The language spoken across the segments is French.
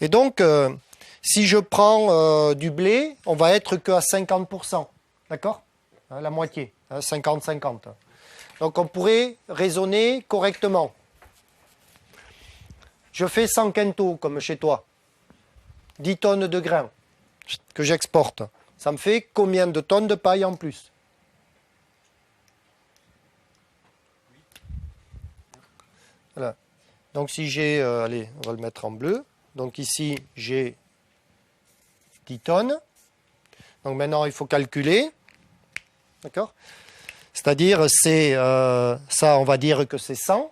Et donc, si je prends du blé, on va être qu'à 50%. D'accord? La moitié, 50-50. Donc, on pourrait raisonner correctement. Je fais 100 quintaux, comme chez toi. 10 tonnes de grains que j'exporte. Ça me fait combien de tonnes de paille en plus? Voilà. Donc si j'ai, allez, on va le mettre en bleu. Donc ici, j'ai 10 tonnes. Donc maintenant, il faut calculer. D'accord? C'est-à-dire, c'est ça, on va dire que c'est 100.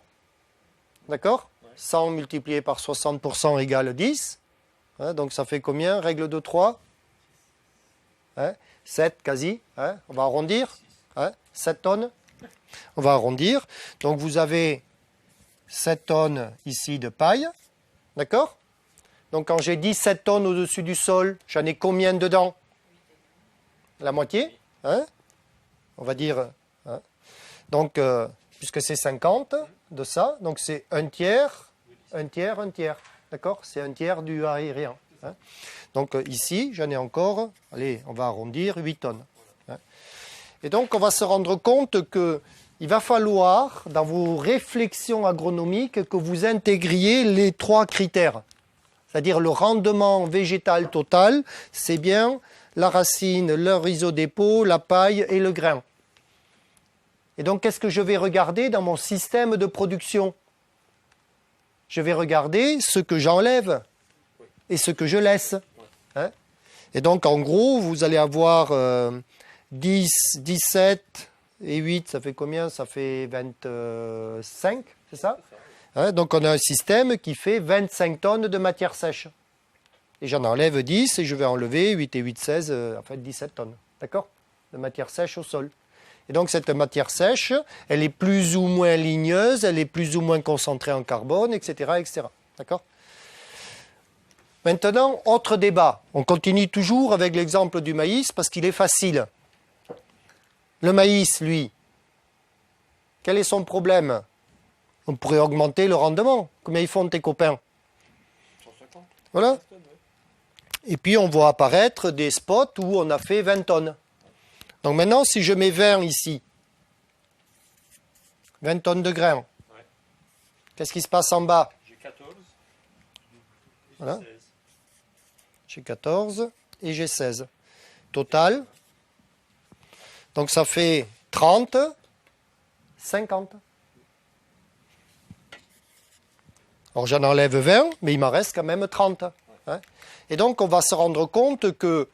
D'accord? 100 multiplié par 60% égale 10. Hein, donc ça fait combien? Règle de 3. 7 quasi. Hein, on va arrondir. 7 tonnes. On va arrondir. Donc vous avez 7 tonnes ici de paille. D'accord? Donc quand j'ai 17 tonnes au-dessus du sol, j'en ai combien dedans? La moitié. Hein? On va dire. Hein? Donc, puisque c'est 50 de ça, donc c'est un tiers. D'accord? C'est un tiers du aérien. Hein? Donc ici, j'en ai encore, allez, on va arrondir, 8 tonnes. Hein? Et donc, on va se rendre compte qu'il va falloir, dans vos réflexions agronomiques, que vous intégriez les 3 critères. C'est-à-dire le rendement végétal total, c'est bien la racine, le rhizodépôt, la paille et le grain. Et donc, qu'est-ce que je vais regarder dans mon système de production? Je vais regarder ce que j'enlève et ce que je laisse. Hein? Et donc, en gros, vous allez avoir 10, 17 et 8, ça fait combien? Ça fait 25, c'est ça? Hein? Donc, on a un système qui fait 25 tonnes de matière sèche. Et j'en enlève 10 et je vais enlever 8 et 8, 16, en fait 17 tonnes. D'accord? De matière sèche au sol. Et donc, cette matière sèche, elle est plus ou moins ligneuse, elle est plus ou moins concentrée en carbone, etc., etc. D'accord? Maintenant, autre débat. On continue toujours avec l'exemple du maïs parce qu'il est facile. Le maïs, lui, quel est son problème? On pourrait augmenter le rendement. Combien ils font tes copains? 150. Voilà. Et puis, on voit apparaître des spots où on a fait 20 tonnes. Donc maintenant, si je mets 20 ici, 20 tonnes de grains, Ouais. qu'est-ce qui se passe en bas? J'ai 14. Voilà. 16. J'ai 14 et j'ai 16. Total. Donc ça fait 30, 50. Alors j'en enlève 20, mais il m'en reste quand même 30. Hein? Et donc on va se rendre compte que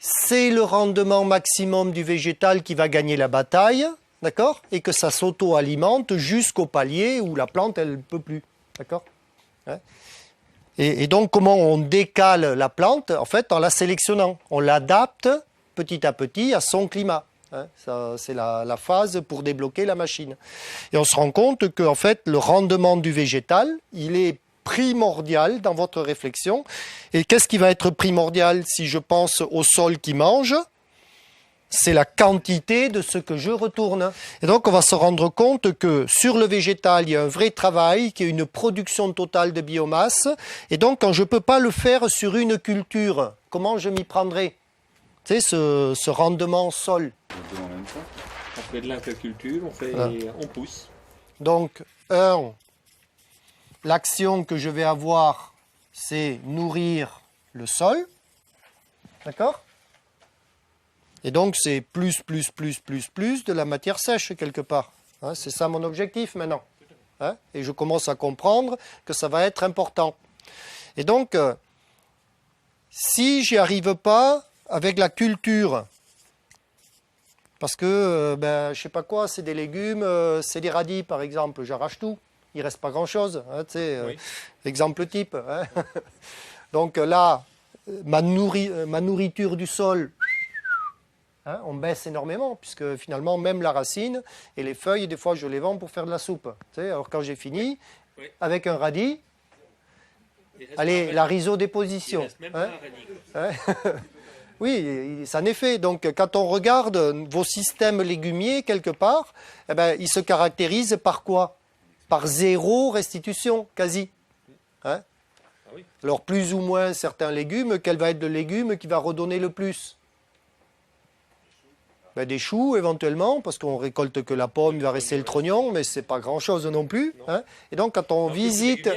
c'est le rendement maximum du végétal qui va gagner la bataille, d'accord? Et que ça s'auto-alimente jusqu'au palier où la plante, elle ne peut plus, d'accord? Hein? Et donc, comment on décale la plante? En fait, en la sélectionnant. On l'adapte petit à petit à son climat. Hein? Ça, c'est la phase pour débloquer la machine. Et on se rend compte que, en fait, le rendement du végétal, il est primordial dans votre réflexion. Et qu'est-ce qui va être primordial si je pense au sol qui mange? C'est la quantité de ce que je retourne. Et donc, on va se rendre compte que sur le végétal, il y a un vrai travail qui est une production totale de biomasse. Et donc, quand je ne peux pas le faire sur une culture, comment je m'y prendrai? Tu sais, ce rendement sol. En même temps, on fait de l'interculture, on pousse. Donc, l'action que je vais avoir, c'est nourrir le sol. D'accord? Et donc, c'est plus de la matière sèche, quelque part. Hein, c'est ça mon objectif maintenant. Hein, et je commence à comprendre que ça va être important. Et donc, si j'y arrive pas avec la culture, parce que, je sais pas quoi, c'est des légumes, c'est des radis, par exemple, j'arrache tout. Il reste pas grand-chose. Hein, tu sais, Oui. exemple type. Hein. Donc là, ma nourriture du sol, hein, on baisse énormément, puisque finalement, même la racine et les feuilles, des fois, je les vends pour faire de la soupe. Tu sais, alors quand j'ai fini, Oui. avec un radis, Il reste allez, pas un la radis. Il rhizodéposition. reste même Hein, pas un radis. hein. Oui, ça en est fait. Donc, quand on regarde vos systèmes légumiers, quelque part, eh ben, ils se caractérisent par quoi? Par zéro restitution, quasi. Hein? oui. Alors plus ou moins certains légumes, quel va être le légume qui va redonner le plus? Ben, des choux éventuellement, parce qu'on récolte que la pomme, il va rester le trognon, mais c'est pas grand-chose non plus. Hein. Et donc quand on visite,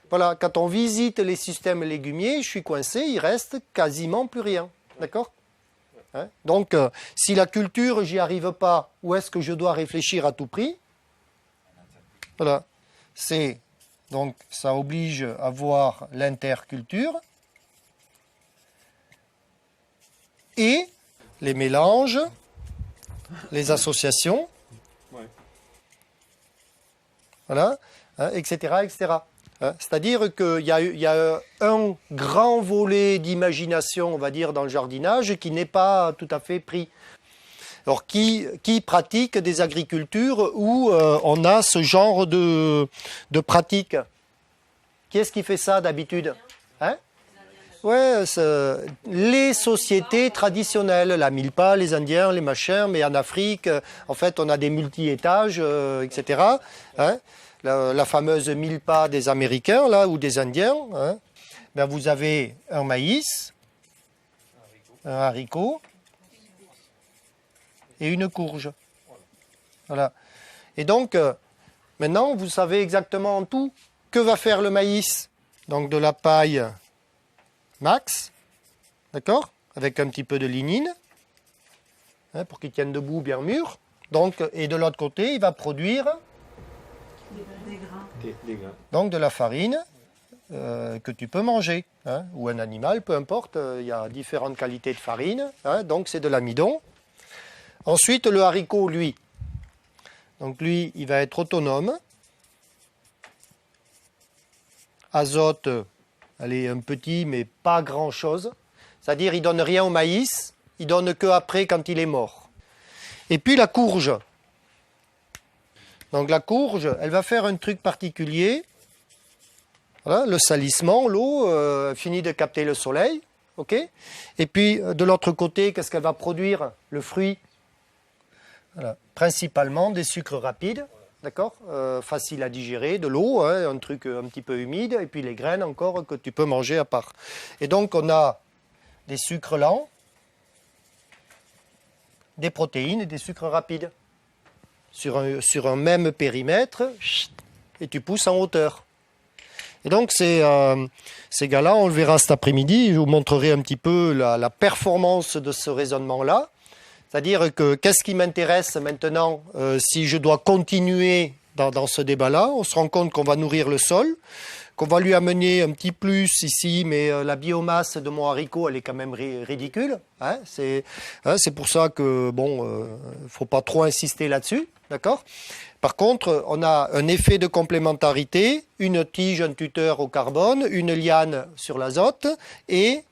voilà, quand on visite les systèmes légumiers, je suis coincé, il reste quasiment plus rien. D'accord? Hein. Donc si la culture, j'y arrive pas, où est-ce que je dois réfléchir à tout prix? Voilà, donc ça oblige à voir l'interculture et les mélanges, les associations, Ouais. voilà, hein, etc., etc. Hein, c'est-à-dire qu'il y a un grand volet d'imagination, on va dire, dans le jardinage qui n'est pas tout à fait pris. Alors, qui pratique des agricultures où on a ce genre de pratique? Qui est-ce qui fait ça d'habitude? Hein? Ouais, les sociétés traditionnelles, la milpa, les Indiens, les machins, mais en Afrique, en fait, on a des multi-étages, etc. Hein? La fameuse milpa des Américains, là, ou des Indiens, hein? Ben, vous avez un maïs, un haricot et une courge. Voilà. Et donc, maintenant, vous savez exactement tout. Que va faire le maïs? Donc, de la paille max, d'accord, avec un petit peu de lignine, hein, pour qu'il tienne debout bien mûr. Donc, et de l'autre côté, il va produire Des grains. donc de la farine que tu peux manger, hein, ou un animal, peu importe. Il y a différentes qualités de farine, hein, donc c'est de l'amidon. Ensuite, le haricot, lui, donc lui, il va être autonome. Azote, allez, un petit, mais pas grand-chose. C'est-à-dire, il ne donne rien au maïs, il donne que après quand il est mort. Et puis la courge. Donc la courge, elle va faire un truc particulier. Voilà, le salissement, l'eau finit de capter le soleil. Okay. Et puis, de l'autre côté, qu'est-ce qu'elle va produire? Le fruit. Voilà. Principalement des sucres rapides. D'accord, facile à digérer, de l'eau, hein, un truc un petit peu humide, et puis les graines encore que tu peux manger à part. Et donc on a des sucres lents, des protéines et des sucres rapides. Sur un même périmètre, et tu pousses en hauteur. Et donc ces gars-là, on le verra cet après-midi, je vous montrerai un petit peu la performance de ce raisonnement-là. C'est-à-dire que qu'est-ce qui m'intéresse maintenant si je dois continuer dans ce débat-là? On se rend compte qu'on va nourrir le sol, qu'on va lui amener un petit plus ici, mais la biomasse de mon haricot, elle est quand même ridicule. Hein, c'est pour ça que, bon, faut pas trop insister là-dessus, d'accord? Par contre, on a un effet de complémentarité, une tige, un tuteur au carbone, une liane sur l'azote et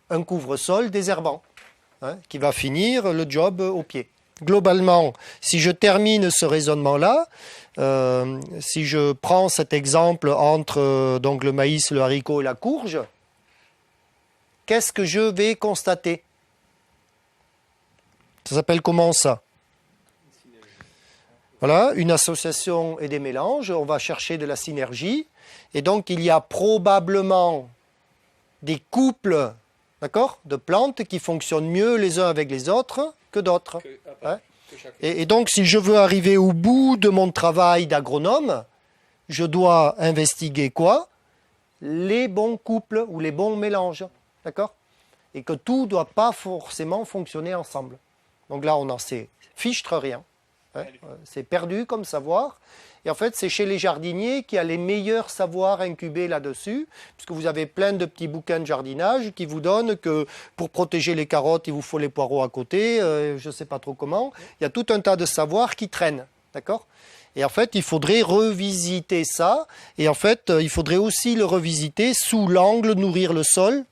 un couvre-sol désherbant. Hein, qui va finir le job au pied. Globalement, si je termine ce raisonnement-là, si je prends cet exemple entre donc le maïs, le haricot et la courge, qu'est-ce que je vais constater? Ça s'appelle comment ça? Voilà, une association et des mélanges, on va chercher de la synergie, et donc il y a probablement des couples, d'accord, de plantes qui fonctionnent mieux les uns avec les autres que d'autres. Hein? Et donc, si je veux arriver au bout de mon travail d'agronome, je dois investiguer quoi? Les bons couples ou les bons mélanges, d'accord? Et que tout ne doit pas forcément fonctionner ensemble. Donc là, on n'en sait fichtre rien. Hein? C'est perdu comme savoir. Et en fait, c'est chez les jardiniers qu'il y a les meilleurs savoirs incubés là-dessus, puisque vous avez plein de petits bouquins de jardinage qui vous donnent que pour protéger les carottes, il vous faut les poireaux à côté, je ne sais pas trop comment. Il y a tout un tas de savoirs qui traînent, d'accord? Et en fait, il faudrait revisiter ça, et en fait, il faudrait aussi le revisiter sous l'angle nourrir le sol,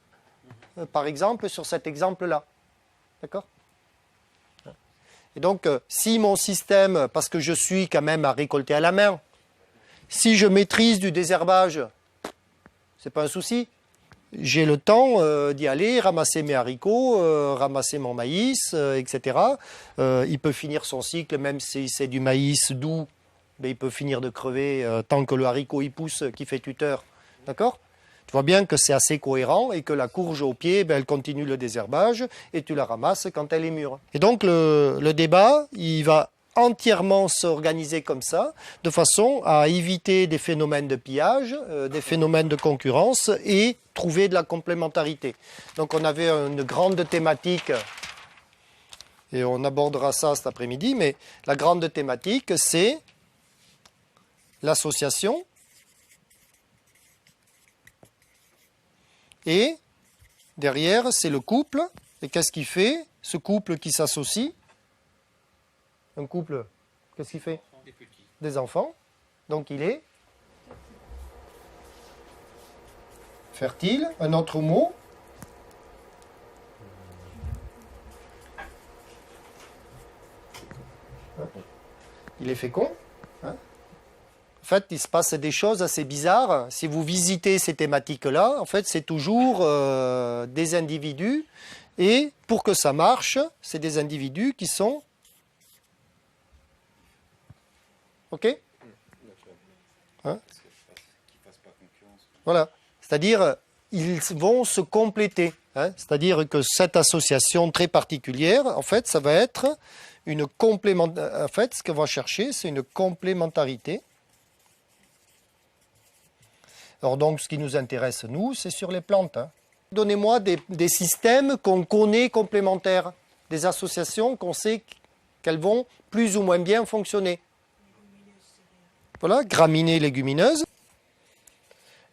par exemple, sur cet exemple-là, d'accord? Et donc, si mon système, parce que je suis quand même à récolter à la main, si je maîtrise du désherbage, c'est pas un souci. J'ai le temps d'y aller, ramasser mes haricots, ramasser mon maïs, etc. Il peut finir son cycle, même si c'est du maïs doux, mais il peut finir de crever tant que le haricot y pousse, qui fait tuteur. D'accord ? Tu vois bien que c'est assez cohérent et que la courge au pied, ben, elle continue le désherbage et tu la ramasses quand elle est mûre. Et donc le débat, il va entièrement s'organiser comme ça, de façon à éviter des phénomènes de pillage, des phénomènes de concurrence et trouver de la complémentarité. Donc on avait une grande thématique, et on abordera ça cet après-midi, mais la grande thématique, c'est l'association et derrière, c'est le couple. Et qu'est-ce qu'il fait, ce couple qui s'associe? Un couple, qu'est-ce qu'il fait? Des enfants. Donc il est fertile. Un autre mot. Il est fécond. En fait, il se passe des choses assez bizarres. Si vous visitez ces thématiques-là, en fait, c'est toujours des individus. Et pour que ça marche, c'est des individus qui sont... OK? Hein? Voilà. C'est-à-dire, ils vont se compléter. Hein? C'est-à-dire que cette association très particulière, en fait, ça va être une complémentarité. En fait, ce qu'on va chercher, c'est une complémentarité. Alors donc, ce qui nous intéresse, nous, c'est sur les plantes. Hein. Donnez-moi des systèmes qu'on connaît complémentaires, des associations qu'on sait qu'elles vont plus ou moins bien fonctionner. Voilà, graminées, légumineuses.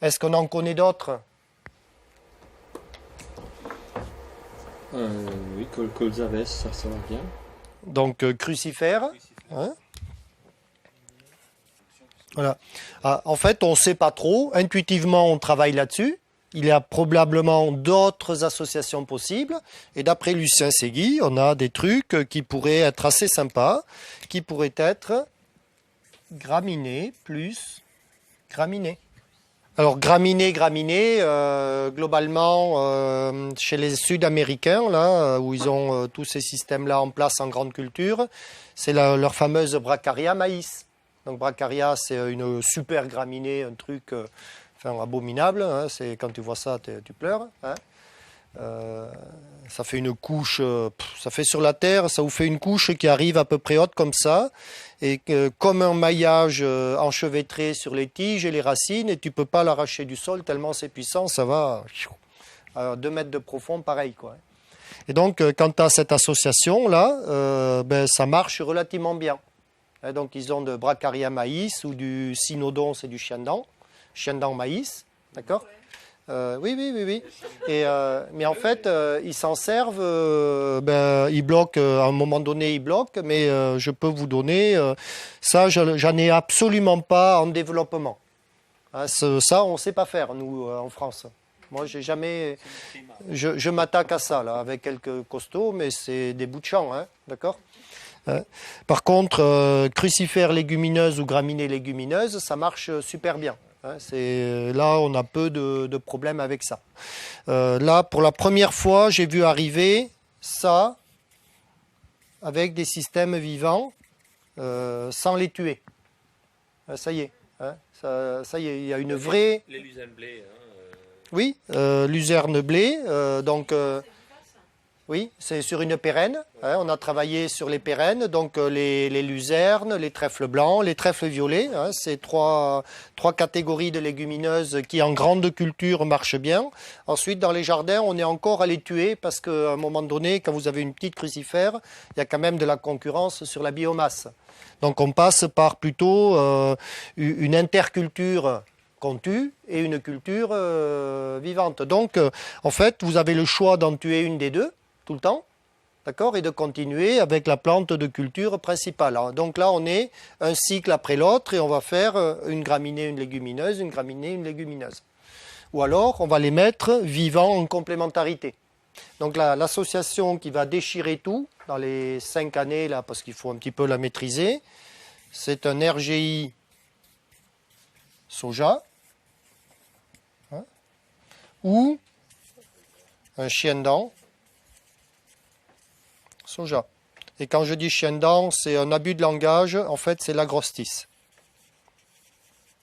Est-ce qu'on en connaît d'autres? Oui, colzavès, ça va bien. Donc, crucifères. Hein? Voilà. Ah, en fait, on ne sait pas trop. Intuitivement, on travaille là-dessus. Il y a probablement d'autres associations possibles. Et d'après Lucien Segui, on a des trucs qui pourraient être assez sympas, qui pourraient être graminées plus graminées. Alors, graminées, globalement, chez les Sud-Américains, là, où ils ont tous ces systèmes-là en place en grande culture, c'est leur fameuse Bracharia maïs. Donc, Bracharia, c'est une super graminée, un truc abominable. Hein, c'est, quand tu vois ça, tu pleures. Hein. Ça fait une couche, ça fait sur la terre, ça vous fait une couche qui arrive à peu près haute comme ça, et comme un maillage enchevêtré sur les tiges et les racines, et tu peux pas l'arracher du sol tellement c'est puissant, ça va à 2 mètres de profond, pareil quoi. Et donc quand tu as cette association-là, ça marche relativement bien. Et donc ils ont de Bracharia maïs ou du Cynodon, c'est du chiendent maïs, d'accord? Oui. Et, mais en fait, ils s'en servent, ils bloquent, à un moment donné, ils bloquent, mais je peux vous donner, ça, j'en ai absolument pas en développement. Hein, ça, on ne sait pas faire, nous, en France. Moi, j'ai jamais... Je m'attaque à ça, là, avec quelques costauds, mais c'est des bouts de champ, hein, d'accord? Par contre, crucifères légumineuses ou graminées légumineuses, ça marche super bien. Là, on a peu de problèmes avec ça. Là, pour la première fois, j'ai vu arriver ça avec des systèmes vivants sans les tuer. Ça y est. Hein, ça y est, il y a une vraie... Les luzernes blés. Oui, luzerne blé. Oui, c'est sur une pérenne. Hein, on a travaillé sur les pérennes, donc les luzernes, les trèfles blancs, les trèfles violets. Hein, c'est trois catégories de légumineuses qui, en grande culture, marchent bien. Ensuite, dans les jardins, on est encore à les tuer parce qu'à un moment donné, quand vous avez une petite crucifère, il y a quand même de la concurrence sur la biomasse. Donc, on passe par plutôt une interculture qu'on tue et une culture vivante. Donc, en fait, vous avez le choix d'en tuer une des deux tout le temps, d'accord, et de continuer avec la plante de culture principale. Donc là, on est un cycle après l'autre et on va faire une graminée, une légumineuse, une graminée, une légumineuse. Ou alors, on va les mettre vivants en complémentarité. Donc l'association qui va déchirer tout dans les 5 années, là, parce qu'il faut un petit peu la maîtriser, c'est un RGI soja, hein, ou un chiendent soja. Et quand je dis chiendent, c'est un abus de langage, en fait c'est l'agrostis.